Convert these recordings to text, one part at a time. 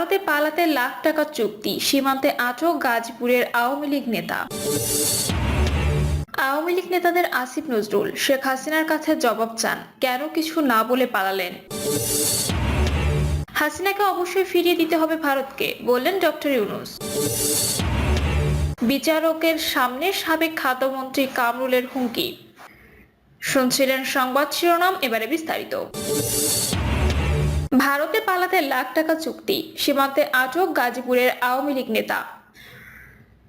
ভারতে পালাতে লাখ টাকা চুক্তি, সীমান্তে আটক গাজীপুরের আওয়ামী লীগ নেতা। আওয়ামী লীগ নেতাদের আসিফ নজরুল শেখ হাসিনার কাছে জবাব চান, কেন কিছু না বলে পালালেন। হাসিনাকে অবশ্যই ফিরিয়ে দিতে হবে ভারতকে, বললেন ডক্টর ইউনূস। বিচারকের সামনে সাবেক খাদ্যমন্ত্রী কামরুলের হুমকি। শুনছিলেন সংবাদ শিরোনাম, এবারে বিস্তারিত। ভারতে পালাতে লাখ টাকা চুক্তি, সীমান্তে আটক গাজীপুরের আওয়ামী লীগ নেতা।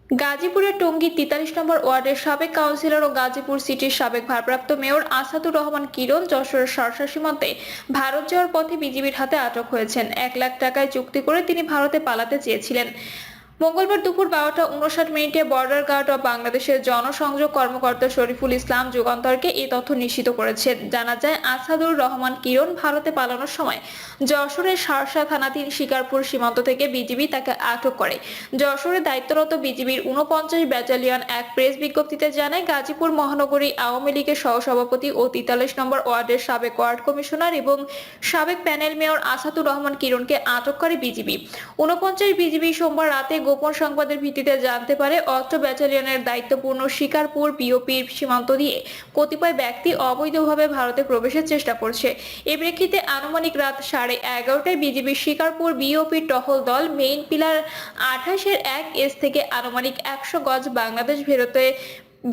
গাজীপুরের টঙ্গী ৪৩ নম্বর ওয়ার্ডের সাবেক কাউন্সিলর ও গাজীপুর সিটির সাবেক ভারপ্রাপ্ত মেয়র আসাদুর রহমান কিরণ যশোরের শার্শা সীমান্তে ভারত যাওয়ার পথে বিজিবির হাতে আটক হয়েছেন। ১ লাখ টাকায় চুক্তি করে তিনি ভারতে পালাতে চেয়েছিলেন। মঙ্গলবার দুপুর ১২টা ৫৯ বর্ডার গার্ড অব বাংলাদেশের জনসংযোগ কর্মকর্তা শরীফুল ইসলাম যুগান্তরকে এই তথ্য নিশ্চিত করেছেন। জানা যায়, আসাদুর রহমান কিরণ ভারতে পালানোর সময় যশোরের শার্শা থানাধীন শিকারপুর সীমান্ত থেকে বিজিবি তাকে আটক করে। যশোরে দায়িত্বরত বিজিবির ৪৯ ব্যাটালিয়ন এক প্রেস বিজ্ঞপ্তিতে জানায়, গাজীপুর মহানগরী আওয়ামী লীগের সহসভাপতি ও ৪৩ নম্বর ওয়ার্ডের সাবেক ওয়ার্ড কমিশনার এবং সাবেক প্যানেল মেয়র আসাদুর রহমান কিরণকে আটক করে বিজিবি। ৪৯ বিজিবি সোমবার রাতে গোপন সংবাদের ভিত্তিতে জানতে পারে, অস্ত্র ব্যাটালিয়নের দায়িত্বপূর্ণ শিকারপুর পিওপির সীমান্ত দিয়ে কতিপয় ব্যক্তি অবৈধভাবে ভারতে প্রবেশের চেষ্টা করছে। এ প্রেক্ষিতে আনুমানিক রাত 11:30টায় বিজিবির শিকারপুর বিওপির টহল দল মেইন পিলার ২৮-এর ১ থেকে আনুমানিক ১০০ গজ বাংলাদেশ ভারতে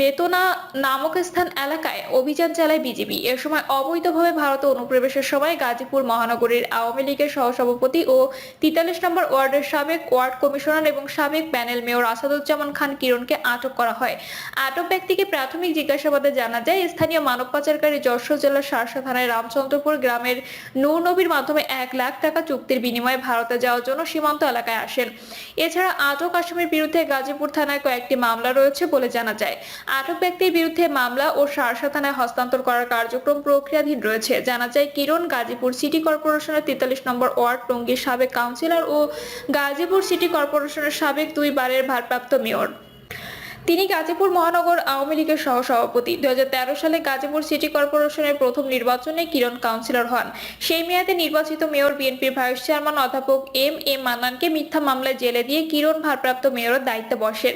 বেতনা নামক স্থান এলাকায় অভিযান চালায় বিজিবি। এ সময় অবৈধভাবে ভারতে অনুপ্রবেশের সময় গাজীপুর মহানগরীর আওয়ামী লীগের সহসভাপতি ও ৪৩ নম্বর ওয়ার্ডের সাবেক ওয়ার্ড কমিশনার এবং সাবেক প্যানেল মেয়র আসাদুজ্জামান খান কিরণকে আটক করা হয়। আটক ব্যক্তিকে প্রাথমিক জিজ্ঞাসাবাদে জানা যায়, স্থানীয় মানব পাচারকারী যশোর জেলার শার্শা থানায় রামচন্দ্রপুর গ্রামের নূর নবীর মাধ্যমে ১ লাখ টাকা চুক্তির বিনিময়ে ভারতে যাওয়ার জন্য সীমান্ত এলাকায় আসেন। এছাড়া আটক আসামির বিরুদ্ধে গাজীপুর থানায় কয়েকটি মামলা রয়েছে বলে জানা যায়। আটক ব্যক্তির বিরুদ্ধে মামলা ও শার্শা থানায় হস্তান্তর করার কার্যক্রম প্রক্রিয়াধীন রয়েছে। জানা যায়, কিরণ গাজীপুর সিটি কর্পোরেশনের ৪৩ নম্বর ওয়ার্ড টঙ্গীর সাবেক কাউন্সিলর ও গাজীপুর সিটি কর্পোরেশনের সাবেক ২ বারের ভারপ্রাপ্ত মেয়র। তিনি গাজীপুর মহানগর আওয়ামী লীগের সহসভাপতি। ২০১৩ সালে গাজীপুর সিটি কর্পোরেশনের প্রথম নির্বাচনে কিরণ কাউন্সিলর হন। সেই মেয়াদে নির্বাচিত মেয়র বিএনপির ভাইস চেয়ারম্যান অধ্যাপক এম মান্নানকে মিথ্যা মামলায় জেলে দিয়ে কিরণ ভারপ্রাপ্ত মেয়রের দায়িত্বে বসেন।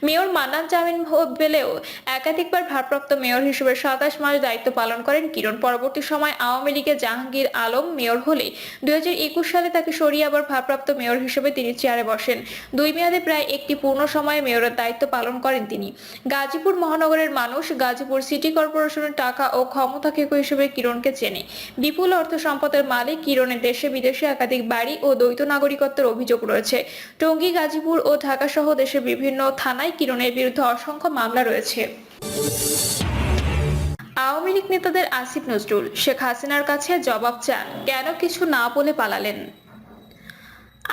মেয়র মান্নান জামিন পেলেও একাধিকবার ভারপ্রাপ্ত মেয়র হিসেবে ২৭ মাস দায়িত্ব পালন করেন কিরণ। পরবর্তী সময় আওয়ামী লীগের জাহাঙ্গীর আলম মেয়র হলে ২০২১ সালে তাকে সরিয়ে আবার ভারপ্রাপ্ত মেয়র হিসেবে তিনি চেয়ারে বসেন। ২ মেয়াদে প্রায় একটি পূর্ণ সময়ে মেয়রের দায়িত্ব পালন করেন তিনি। গাজীপুর মহানগরের মানুষ গাজীপুর সিটি কর্পোরেশনের টাকা ও ক্ষমতাকেক হিসেবে কিরণকে চেনে। বিপুল অর্থ সম্পদের মালিক কিরণের দেশে বিদেশে একাধিক বাড়ি ও দ্বৈত নাগরিকত্বের অভিযোগ রয়েছে। টঙ্গী, গাজীপুর ও ঢাকা সহ দেশের বিভিন্ন থানায় কিরণের বিরুদ্ধে অসংখ্য মামলা রয়েছে। আওয়ামী লীগ নেতাদের আসিফ নজরুল শেখ হাসিনার কাছে জবাব চান, কেন কিছু না বলে পালালেন।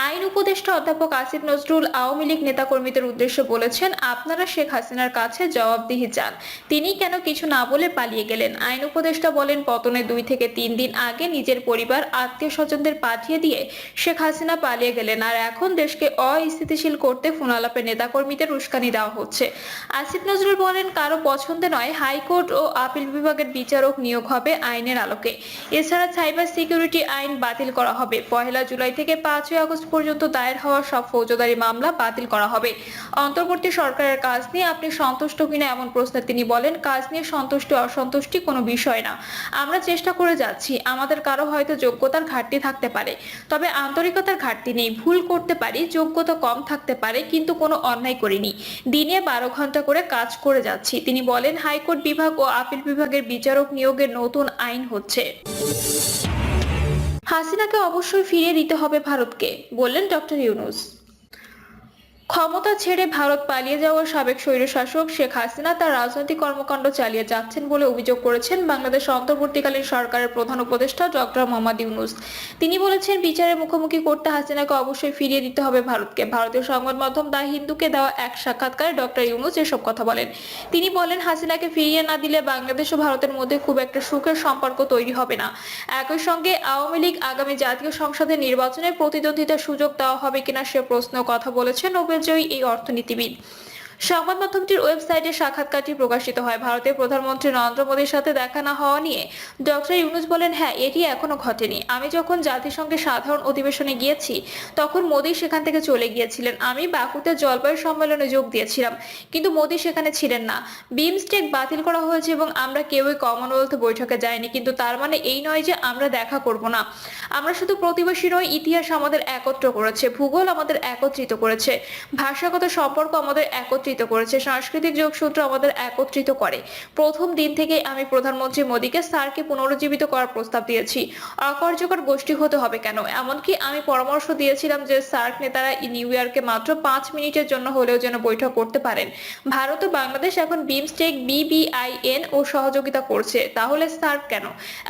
আইন উপদেষ্টা অধ্যাপক আসিফ নজরুল আওয়ামী লীগ নেতাকর্মীদের উদ্দেশ্যে বলেছেন, আপনারা শেখ হাসিনার কাছে জবাবদিহি চান, তিনি কেন কিছু না বলে পালিয়ে গেলেন। আইন উপদেষ্টা বলেন, পতনের ২ থেকে ৩ দিন আগে নিজের পরিবার আত্মীয় স্বজনদের পাঠিয়ে দিয়ে শেখ হাসিনা পালিয়ে গেলেন, আর এখন দেশকে অস্থিতিশীল করতে ফোনালাপে নেতাকর্মীদের উস্কানি দেওয়া হচ্ছে। আসিফ নজরুল বলেন, কারো পছন্দে নয়, হাইকোর্ট ও আপিল বিভাগের বিচারক নিয়োগ হবে আইনের আলোকে। এছাড়া সাইবার সিকিউরিটি আইন বাতিল করা হবে। ১ জুলাই থেকে ৫ আগস্ট পর্যন্ত দায়ের হওয়া সব ফৌজদারি মামলা বাতিল করা হবে। অন্তর্বর্তী সরকারের কাজ নিয়ে আপনি সন্তুষ্ট কিনা এমন প্রশ্নে তিনি বলেন, কাজ নিয়ে সন্তুষ্টি অসন্তুষ্টি কোনো বিষয় না, আমরা চেষ্টা করে যাচ্ছি। আমাদের কারো হয়তো যোগ্যতার ঘাটতি থাকতে পারে, তবে আন্তরিকতার ঘাটতি নেই। ভুল করতে পারি, যোগ্যতা কম থাকতে পারে, কিন্তু কোনো অন্যায় করিনি। দিনে ১২ ঘন্টা করে কাজ করে যাচ্ছি। তিনি বলেন, হাইকোর্ট বিভাগ ও আপিল বিভাগের বিচারক নিয়োগের নতুন আইন হচ্ছে। হাসিনাকে অবশ্যই ফিরিয়ে দিতে হবে ভারতকে, বললেন ডক্টর ইউনূস। ক্ষমতা ছেড়ে ভারত পালিয়ে যাওয়া সাবেক স্বৈরশাসক শেখ হাসিনা তার রাজনৈতিক কর্মকাণ্ড চালিয়ে যাচ্ছেন বলে অভিযোগ করেছেন বাংলাদেশ অন্তর্বর্তীকালীন সরকারের প্রধান উপদেষ্টা ডক্টর মোহাম্মদ ইউনূস। তিনি বলেছেন, বিচারের মুখোমুখি করতে হাসিনাকে অবশ্যই ফিরিয়ে দিতে হবে ভারতকে। ভারতীয় সংবাদ মাধ্যম দ্য হিন্দুকে দেওয়া এক সাক্ষাৎকারে ডক্টর ইউনূস এসব কথা বলেন। তিনি বলেন, হাসিনাকে ফিরিয়ে না দিলে বাংলাদেশ ও ভারতের মধ্যে খুব একটা সুখের সম্পর্ক তৈরি হবে না। একই সঙ্গে আওয়ামী লীগ আগামী জাতীয় সংসদের নির্বাচনে প্রতিদ্বন্দ্বিতার সুযোগ দেওয়া হবে কিনা সে প্রশ্নেও কথা বলেছেন নোবেলজয়ী এই অর্থনীতিবিদ। সংবাদ মাধ্যমটির ওয়েবসাইটে সাক্ষাৎকারটি প্রকাশিত হয়। ভারতের প্রধানমন্ত্রী নরেন্দ্র মোদীর সাথে দেখা না হওয়া নিয়ে ডক্টর ইউনূস বলেন, হ্যাঁ, এটি এখনো ঘটেনি। আমি যখন জাতিসংঘের সাধারণ অধিবেশনে গিয়েছি তখন মোদী সেখান থেকে চলে গিয়েছিলেন। আমি বাকুতে জলবায়ু সম্মেলনে যোগ দিয়েছিলাম, কিন্তু মোদী সেখানে ছিলেন না। বিমস্টেক বাতিল করা হয়েছে এবং আমরা কেউই কমনওয়েলথ বৈঠকে যাইনি, কিন্তু তার মানে এই নয় যে আমরা দেখা করব না। আমরা শুধু প্রতিবেশী নই, ইতিহাস আমাদের একত্র করেছে, ভূগোল আমাদের একত্রিত করেছে, ভাষাগত সম্পর্ক আমাদের একত্রিত করেছে, সাংস্কৃতিক যোগসূত্র আমাদের একত্রিত করে। প্রথম দিন থেকেই আমি প্রধানমন্ত্রী মোদীকে স্যারকে পুনরুজ্জীবিত করার প্রস্তাব দিয়েছি। অকার্যকর গোষ্ঠী হতে হবে কেন? এমনকি আমি পরামর্শ দিয়েছিলাম যে সার্ক নেতারা নিউ ইয়র্কে মাত্র 5 মিনিটের জন্য হলেও যেন বৈঠক করতে পারেন। ভারত ও বাংলাদেশ এখন বিমস্টেক, BBIN ও সহযোগিতা করছে, তাহলে সার্ক কেন?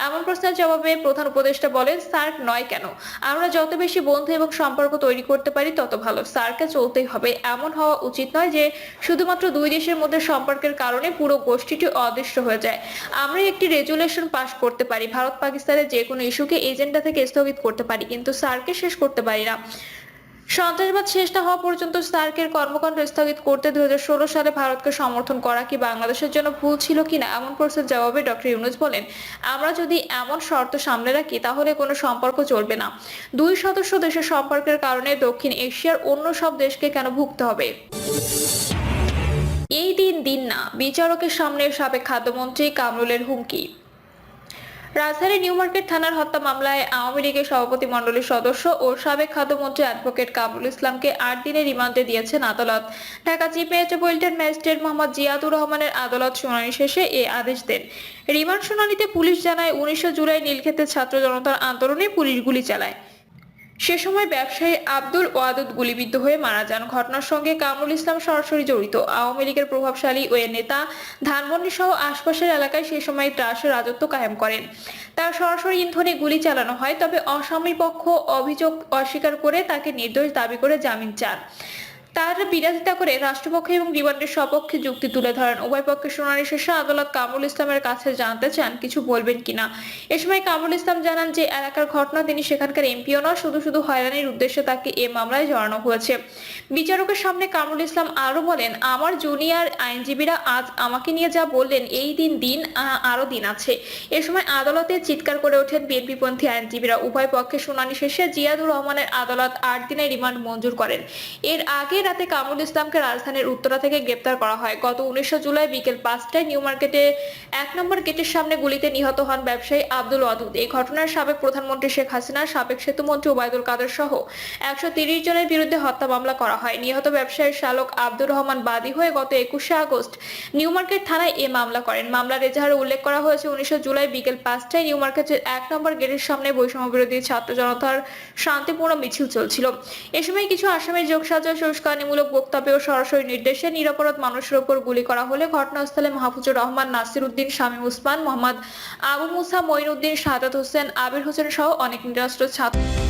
এমন প্রশ্নের জবাবে প্রধান উপদেষ্টা বলেন, সার্ক নয় কেন? আমরা যত বেশি বন্ধু এবং সম্পর্ক তৈরি করতে পারি তত ভালো। সার্কে চলতেই হবে। এমন হওয়া উচিত নয় যে শুধুমাত্র দুই দেশের মধ্যে সম্পর্কের কারণে পুরো গোষ্ঠীটি অদৃশ্য হয়ে যায়। আমরা একটি রেজুলেশন পাস করতে পারি, ভারত পাকিস্তানের যে কোনো ইস্যুকে এজেন্ডা থেকে স্থগিত করতে পারি, কিন্তু সার্কে শেষ করতে পারি না। সন্ত্রাসবাদ শেষ না হওয়া পর্যন্ত সার্কের কর্মকাণ্ড স্থগিত করতে 2016 সালে ভারতকে সমর্থন করা কি বাংলাদেশের জন্য ভুল ছিল কিনা? এমন প্রশ্নের জবাবে ডক্টর ইউনূস বলেন, আমরা যদি এমন শর্ত সামনে রাখি তাহলে কোনো সম্পর্ক চলবে না। দুই সদস্য দেশের সম্পর্কের কারণে দক্ষিণ এশিয়ার অন্য সব দেশকে কেন ভুগতে হবে? এই দিন না, বিচারকের সামনে সাবেক খাদ্যমন্ত্রী কামরুলের হুমকি। রাজধানীর নিউ মার্কেট থানার হত্যা মামলায় আওয়ামী লীগের সভাপতি মণ্ডলীর সদস্য ও সাবেক খাদ্যমন্ত্রী অ্যাডভোকেট কামরুল ইসলামকে 8 দিনের রিমান্ডে দিয়েছেন আদালত। Dhaka chief metropolitan magistrate Mohammad Ziadur রহমানের আদালত শুনানি শেষে এ আদেশ দেন। রিমান্ড শুনানিতে পুলিশ জানায়, 19 জুলাই নীলক্ষেতের ছাত্র জনতার আন্দোলনে পুলিশ গুলি চালায়। সে সময় ব্যবসায়ী আব্দুল ওয়াদুদ গুলিবিদ্ধ হয়ে মারা যান। ঘটনার সঙ্গে কামরুল ইসলাম সরাসরি জড়িত। আওয়ামী লীগের প্রভাবশালী ওই নেতা ধানমন্ডি সহ আশপাশের এলাকায় সে সময় ত্রাসের রাজত্ব কায়েম করেন। তার সরাসরি ইন্ধনে গুলি চালানো হয়, তবে আসামি পক্ষ অভিযোগ অস্বীকার করে তাকে নির্দোষ দাবি করে জামিন চান। তার বিরোধিতা করে রাষ্ট্রপক্ষ এবং রিমান্ডের সপক্ষে যুক্তি তুলে ধরেন। উভয় পক্ষের শুনানি শেষে আদালত কামরুল ইসলামের কাছে জানতে চান কিছু বলবেন কিনা। এ সময় কামরুল ইসলাম জানান যে এলাকার ঘটনা, তিনি সেখানকার এমপিও নয়, শুধু হয়রানির উদ্দেশ্যে তাকে এ মামলায় জড়ানো হয়েছে। বিচারকের সামনে কামরুল ইসলাম আরো বলেন, আমার জুনিয়র আইনজীবীরা আজ আমাকে নিয়ে যা বললেন, এই দিন আরো দিন আছে। এ সময় আদালতে চিৎকার করে ওঠেন বিএনপিপন্থী আইনজীবীরা। উভয় পক্ষের শুনানি শেষে জিয়াদুর রহমানের আদালত 8 দিনের রিমান্ড মঞ্জুর করেন। এর আগে রাতে কামরুল ইসলামকে রাজধানীর উত্তরা থেকে গ্রেপ্তার করা হয়। গত 19 জুলাই বিকেল 5টায় নিউ মার্কেটে 1 নম্বর গেটের সামনে গুলিতে নিহত হন ব্যবসায়ী আব্দুল ওয়াদুদ। এই ঘটনায় সাবেক প্রধানমন্ত্রী শেখ হাসিনা, সাবেক সেতুমন্ত্রী ওবায়দুল কাদের সহ 130 জনের বিরুদ্ধে হত্যা মামলা করা হয়। নিহত ব্যবসায়ীর শালক আব্দুর রহমান বাদী হয়ে গত 21শে আগস্ট নিউ মার্কেট থানায় এ মামলা করেন। মামলার এজাহারে উল্লেখ করা হয়েছে, 19 জুলাই বিকেল 5টায় নিউ মার্কেটের 1 নম্বর গেটের সামনে বৈষম্য বিরোধী ছাত্র জনতার শান্তিপূর্ণ মিছিল চলছিল। এ সময় কিছু আসামির যোগসাজশ, উস্কানিমূলক বক্তব্য ও সরাসরি নির্দেশে নিরপরাধ মানুষের উপর গুলি করা হলে ঘটনাস্থলে মাহফুজুর রহমান, নাসির উদ্দিন, শামীম ওসমান, মোহাম্মদ আবু মুসা, মঈনউদ্দিন, শাহাদাত হোসেন, আবির হোসেন সহ অনেক নিরস্ত্র ছাত্র